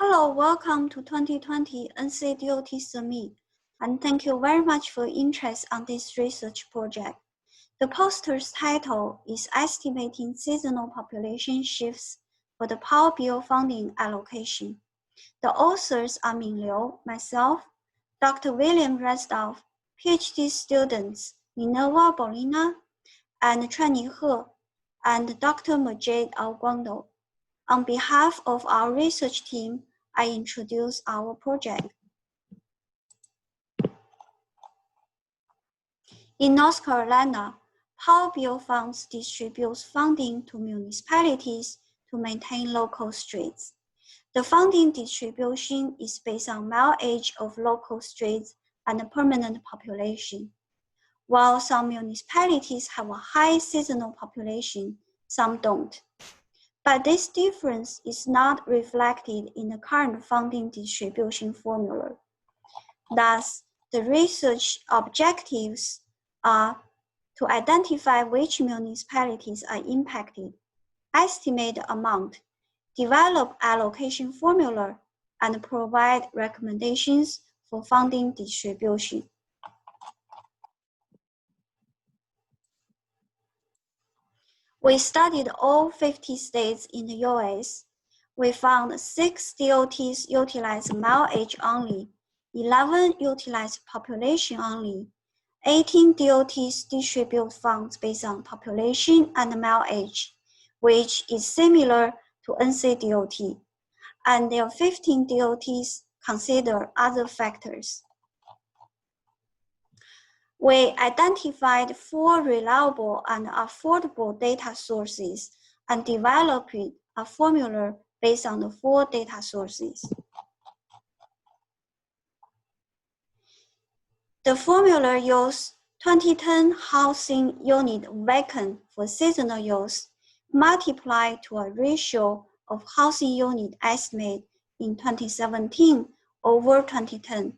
Hello, welcome to 2020 NCDOT Summit, and thank you very much for your interest on this research project. The poster's title is Estimating Seasonal Population Shifts for the Powell Bill Funding Allocation. The authors are Min Liu, myself, Dr. William Resdorf, PhD students Minerva Bolina and Chuanyi He, and Dr. Majid Al-Guangdo. On behalf of our research team, I introduce our project. In North Carolina, Powell Bill funds distributes funding to municipalities to maintain local streets. The funding distribution is based on mileage of local streets and permanent population. While some municipalities have a high seasonal population, some don't. But this difference is not reflected in the current funding distribution formula. Thus, the research objectives are to identify which municipalities are impacted, estimate the amount, develop allocation formula, and provide recommendations for funding distribution. We studied all 50 states in the US. We found 6 DOTs utilize mileage only, 11 utilize population only, 18 DOTs distribute funds based on population and mileage, which is similar to NCDOT, and there are 15 DOTs consider other factors. We identified 4 reliable and affordable data sources and developed a formula based on the 4 data sources. The formula uses 2010 housing unit vacant for seasonal use multiplied to a ratio of housing unit estimate in 2017 over 2010.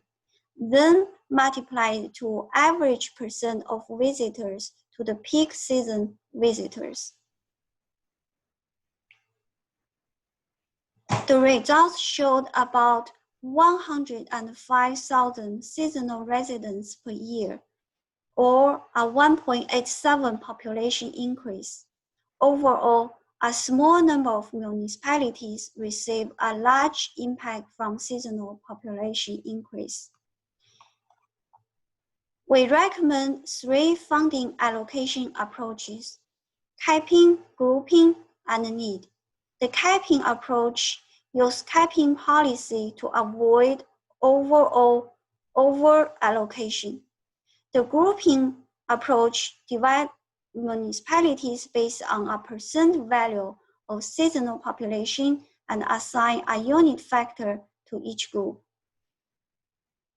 Then multiplied to average percent of visitors to the peak season visitors. The results showed about 105,000 seasonal residents per year, or a 1.87 population increase. Overall, a small number of municipalities receive a large impact from seasonal population increase. We recommend 3 funding allocation approaches: capping, grouping, and need. The capping approach uses capping policy to avoid overall over-allocation. The grouping approach divides municipalities based on a percent value of seasonal population and assign a unit factor to each group.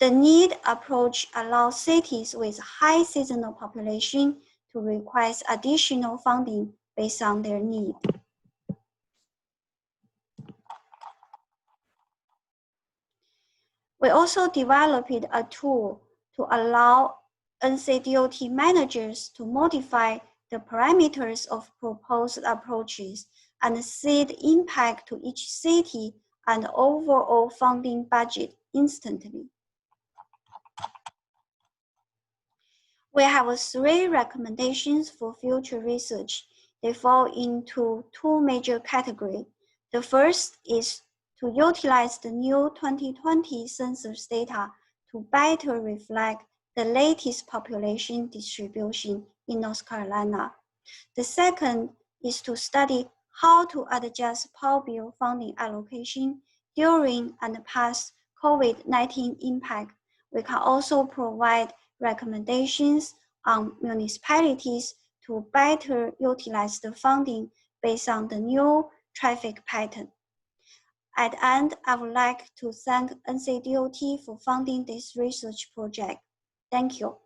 The need approach allows cities with high seasonal population to request additional funding based on their need. We also developed a tool to allow NCDOT managers to modify the parameters of proposed approaches and see the impact to each city and overall funding budget instantly. We have 3 recommendations for future research. They fall into 2 major categories. The first is to utilize the new 2020 census data to better reflect the latest population distribution in North Carolina. The second is to study how to adjust Powell Bill funding allocation during and past COVID-19 impact. We can also provide recommendations on municipalities to better utilize the funding based on the new traffic pattern. At the end, I would like to thank NCDOT for funding this research project. Thank you.